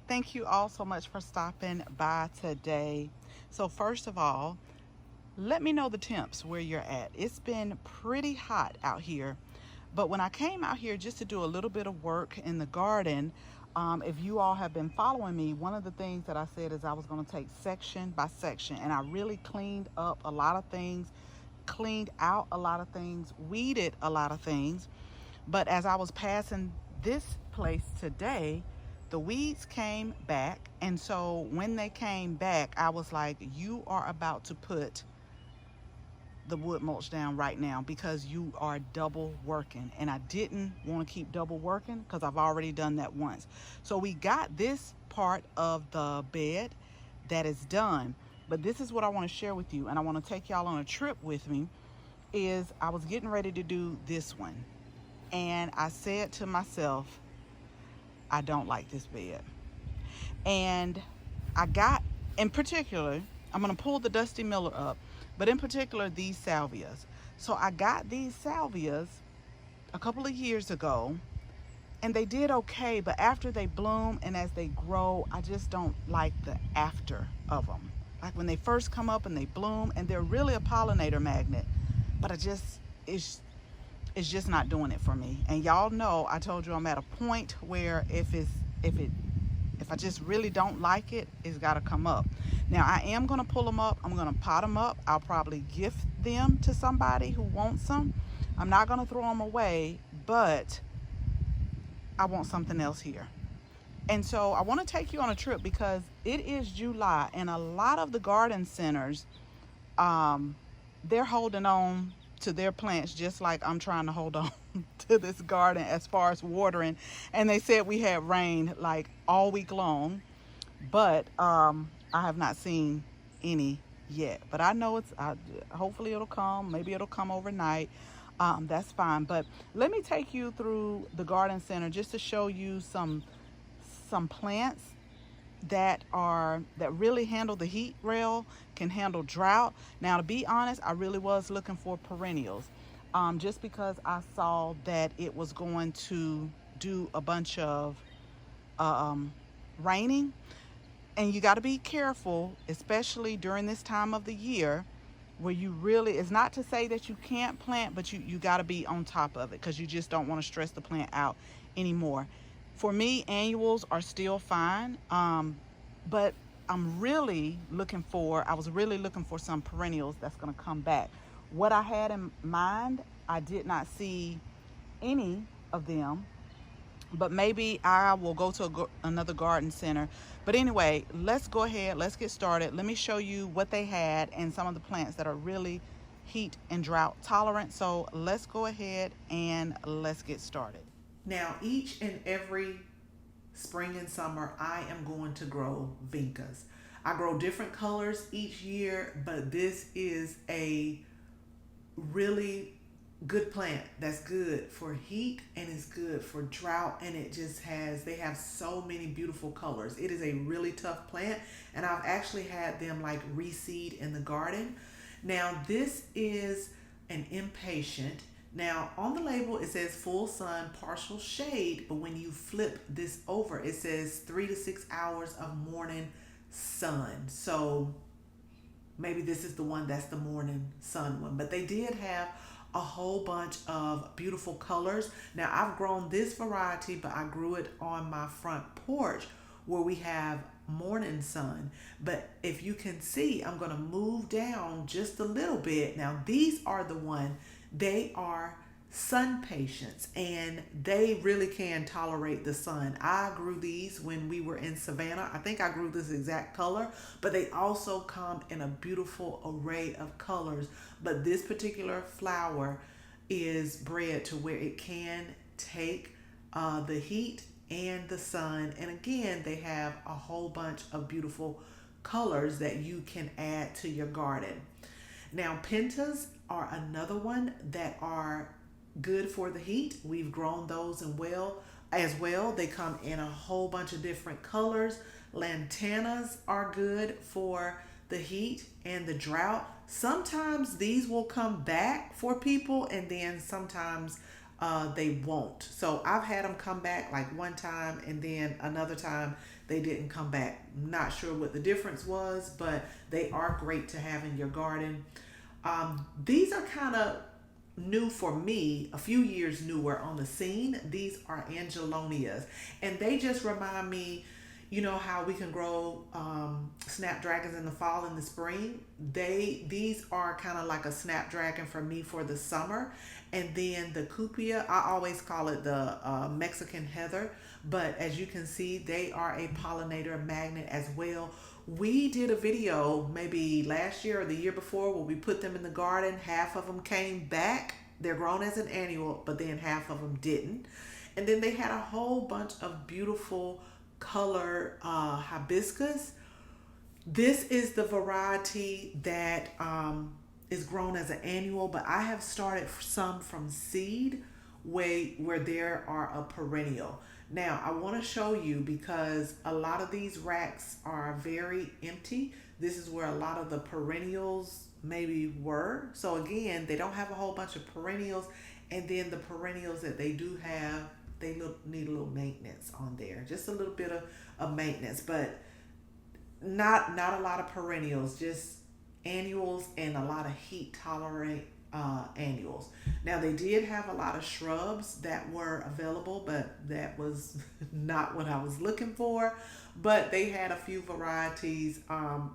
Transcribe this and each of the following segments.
Thank you all so much for stopping by today. So, first of all, let me know the temps where you're at. It's been pretty hot out here, but when I came out here just to do a little bit of work in the garden, if you all have been following me, one of the things that I said is I was going to take section by section, and I really cleaned up a lot of things, cleaned out a lot of things, weeded a lot of things. But as I was passing this place today, the weeds came back. And so when they came back, I was like, you are about to put the wood mulch down right now because you are double working. And I didn't want to keep double working because I've already done that once. So we got this part of the bed that is done. But this is what I want to share with you. And I want to take y'all on a trip with me. Is I was getting ready to do this one. And I said to myself, I don't like this bed. And I got, in particular, I'm going to pull the Dusty Miller up, but in particular, these salvias. So I got these salvias a couple of years ago, and they did okay, but after they bloom and as they grow, I just don't like the after of them. Like when they first come up and they bloom, and they're really a pollinator magnet, but it's just not doing it for me. And y'all know I told you I'm at a point where if I just really don't like it, it's got to come up. Now I am going to pull them up. I'm going to pot them up. I'll probably gift them to somebody who wants them. I'm not going to throw them away, but I want something else here. And so I want to take you on a trip because it is July, and a lot of the garden centers, they're holding on to their plants just like I'm trying to hold on to this garden as far as watering. And they said we had rain like all week long, but I have not seen any yet. But I know hopefully it'll come. Maybe it'll come overnight. That's fine. But let me take you through the garden center just to show you some plants that really handle the heat rail, can handle drought. Now, to be honest, I really was looking for perennials, just because I saw that it was going to do a bunch of raining, and you got to be careful, especially during this time of the year, where you really, it's not to say that you can't plant, but you got to be on top of it because you just don't want to stress the plant out anymore. For me, annuals are still fine, but I was really looking for some perennials that's going to come back. What I had in mind, I did not see any of them, but maybe I will go to another garden center. But anyway, let's go ahead, let's get started. Let me show you what they had and some of the plants that are really heat and drought tolerant. So let's go ahead and let's get started. Now, each and every spring and summer, I am going to grow vincas. I grow different colors each year, but this is a really good plant that's good for heat and is good for drought, and they have so many beautiful colors. It is a really tough plant, and I've actually had them like reseed in the garden. Now, this is an impatient. Now, on the label, it says full sun, partial shade, but when you flip this over, it says 3 to 6 hours of morning sun. So maybe this is the one that's the morning sun one, but they did have a whole bunch of beautiful colors. Now, I've grown this variety, but I grew it on my front porch where we have morning sun. But if you can see, I'm going to move down just a little bit. Now, these are the one. They are sun patients, and they really can tolerate the sun. I grew these when we were in Savannah. I think I grew this exact color, but they also come in a beautiful array of colors. But this particular flower is bred to where it can take the heat and the sun. And again, they have a whole bunch of beautiful colors that you can add to your garden. Now, pentas are another one that are good for the heat. We've grown those as well. They come in a whole bunch of different colors. Lantanas are good for the heat and the drought. Sometimes these will come back for people, and then sometimes they won't. So I've had them come back like one time, and then another time they didn't come back. Not sure what the difference was, but they are great to have in your garden. These are kind of new for me, a few years newer on the scene. These are angelonias, and they just remind me, you know how we can grow snapdragons in the fall and the spring. These are kind of like a snapdragon for me for the summer. And then the cupia, I always call it the Mexican heather, but as you can see, they are a pollinator magnet as well. We did a video maybe last year or the year before where we put them in the garden. Half of them came back. They're grown as an annual, but then half of them didn't. And then they had a whole bunch of beautiful color hibiscus. This is the variety that is grown as an annual, but I have started some from seed where there are a perennial. Now I want to show you because a lot of these racks are very empty. This is where a lot of the perennials maybe were. So again, they don't have a whole bunch of perennials, and then the perennials that they do have, they need a little maintenance on there, just a little bit of maintenance, but not a lot of perennials, just annuals and a lot of heat tolerant annuals. Now they did have a lot of shrubs that were available, but that was not what I was looking for. But they had a few varieties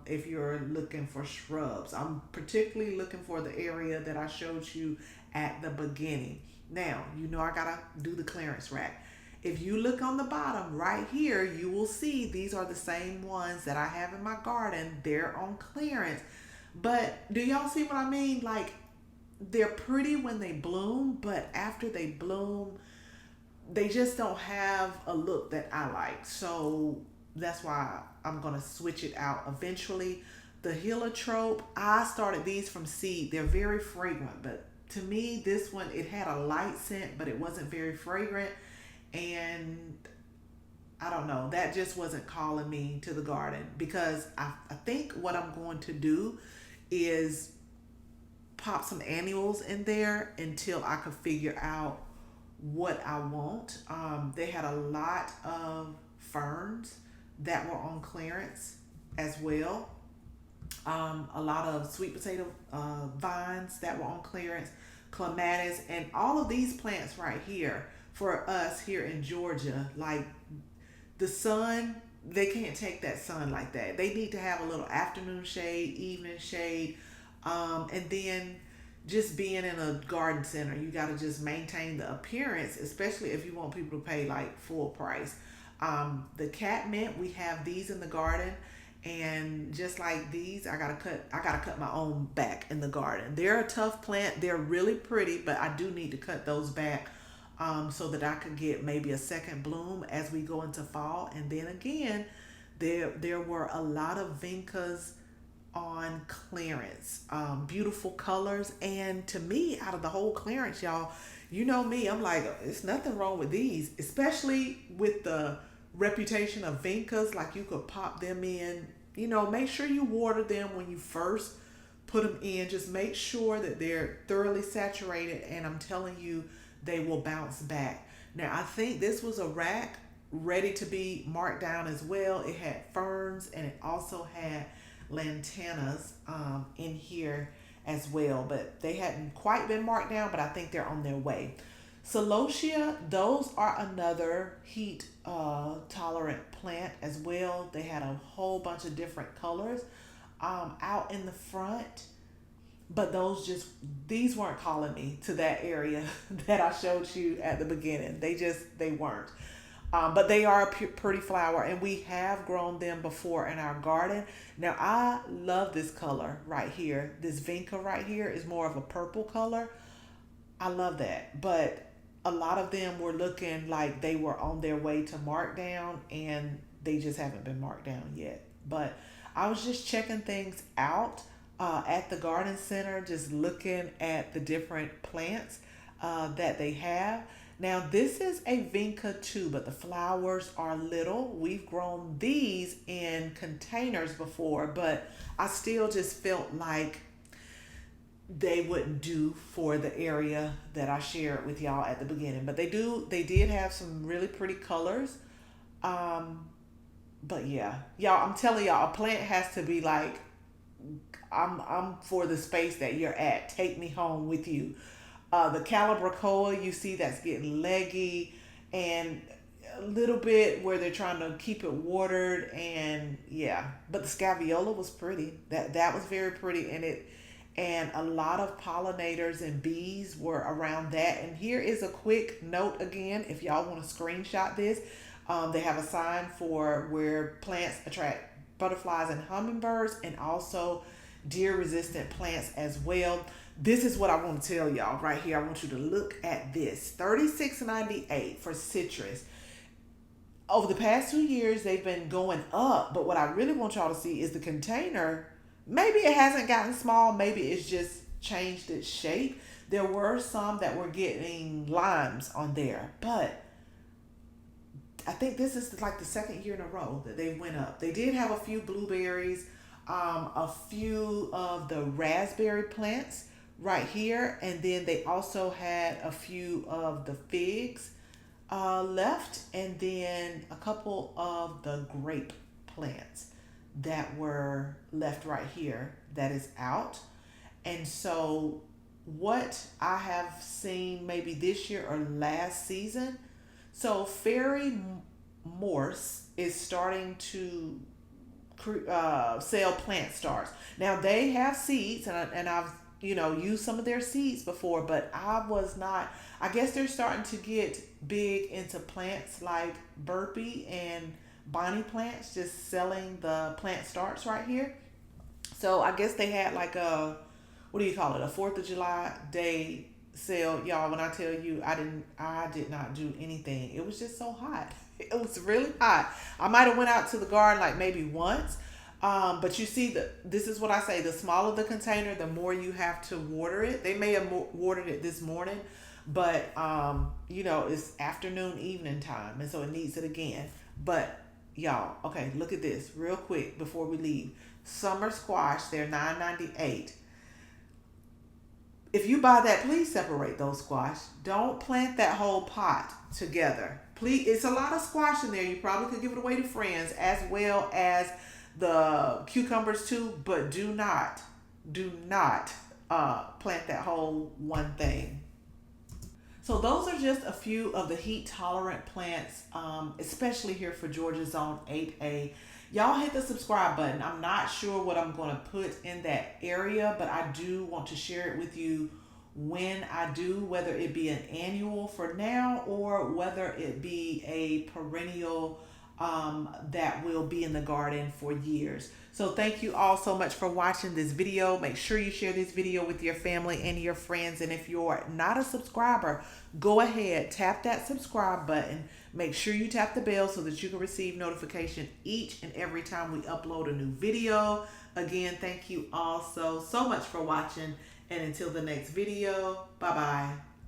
if you're looking for shrubs. I'm particularly looking for the area that I showed you at the beginning. Now, you know I gotta do the clearance rack. If you look on the bottom right here, you will see these are the same ones that I have in my garden. They're on clearance. But do y'all see what I mean? Like, they're pretty when they bloom, but after they bloom, they just don't have a look that I like. So that's why I'm gonna switch it out eventually. The heliotrope, I started these from seed. They're very fragrant, but to me, this one, it had a light scent, but it wasn't very fragrant. And I don't know, that just wasn't calling me to the garden, because I think what I'm going to do is pop some annuals in there until I could figure out what I want. They had a lot of ferns that were on clearance as well. A lot of sweet potato vines that were on clearance, clematis, and all of these plants right here for us here in Georgia. Like, the sun, they can't take that sun like that. They need to have a little afternoon shade, evening shade, and then just being in a garden center, you got to just maintain the appearance, especially if you want people to pay like full price. The catmint, we have these in the garden, and just like these, I gotta cut my own back in the garden. They're a tough plant. They're really pretty, but I do need to cut those back so that I could get maybe a second bloom as we go into fall. And then again, there were a lot of vincas on clearance, beautiful colors. And to me, out of the whole clearance, y'all, you know me, I'm like, it's nothing wrong with these, especially with the reputation of vincas. Like, you could pop them in, you know, make sure you water them when you first put them in. Just make sure that they're thoroughly saturated, and I'm telling you, they will bounce back. Now, I think this was a rack ready to be marked down as well. It had ferns, and it also had lantanas in here as well, but they hadn't quite been marked down, but I think they're on their way. Celosia, those are another heat tolerant plant as well. They had a whole bunch of different colors out in the front, but these weren't calling me to that area that I showed you at the beginning. They weren't. But they are a pretty flower, and we have grown them before in our garden. Now, I love this color right here. This vinca right here is more of a purple color. I love that. But a lot of them were looking like they were on their way to markdown, and they just haven't been marked down yet. But I was just checking things out at the garden center, just looking at the different plants that they have. Now, this is a vinca too, but the flowers are little. We've grown these in containers before, but I still just felt like they wouldn't do for the area that I shared with y'all at the beginning. But they did have some really pretty colors. Um, but yeah, y'all, I'm telling y'all, a plant has to be like, I'm for the space that you're at. Take me home with you. The Calibrachoa, you see that's getting leggy and a little bit where they're trying to keep it watered, and yeah. But the Scaviola was pretty. That was very pretty, and a lot of pollinators and bees were around that. And here is a quick note again, if y'all want to screenshot this. They have a sign for where plants attract butterflies and hummingbirds, and also deer resistant plants as well. This is what I want to tell y'all right here. I want you to look at this. $36.98 for citrus. Over the past 2 years, they've been going up, but what I really want y'all to see is the container. Maybe it hasn't gotten small, maybe it's just changed its shape. There were some that were getting limes on there, but I think this is like the second year in a row that they went up. They did have a few blueberries, a few of the raspberry plants right here, and then they also had a few of the figs left, and then a couple of the grape plants that were left right here that is out. And so what I have seen maybe this year or last season, so Fairy Morse is starting to sell plant starts. Now they have seeds, and I've used some of their seeds before, but I was not. I guess they're starting to get big into plants like Burpee and Bonnie Plants, just selling the plant starts right here. So I guess they had like a, what do you call it, a 4th of July day sale, y'all. When I tell you, I did not do anything. It was just so hot. It was really hot. I might have went out to the garden like maybe once. But you see, this is what I say: the smaller the container, the more you have to water it. They may have watered it this morning, but it's afternoon, evening time, and so it needs it again. But y'all, okay, look at this real quick before we leave. Summer squash, they're $9.98. If you buy that, please separate those squash. Don't plant that whole pot together. Please, it's a lot of squash in there. You probably could give it away to friends as well as the cucumbers too, but do not plant that whole one thing. So those are just a few of the heat tolerant plants, especially here for Georgia Zone 8A. Y'all hit the subscribe button. I'm not sure what I'm going to put in that area, but I do want to share it with you when I do, whether it be an annual for now or whether it be a perennial that will be in the garden for years. So thank you all so much for watching this video. Make sure you share this video with your family and your friends. And if you're not a subscriber, go ahead, tap that subscribe button. Make sure you tap the bell so that you can receive notification each and every time we upload a new video. Again, thank you all so much for watching. And until the next video, bye-bye.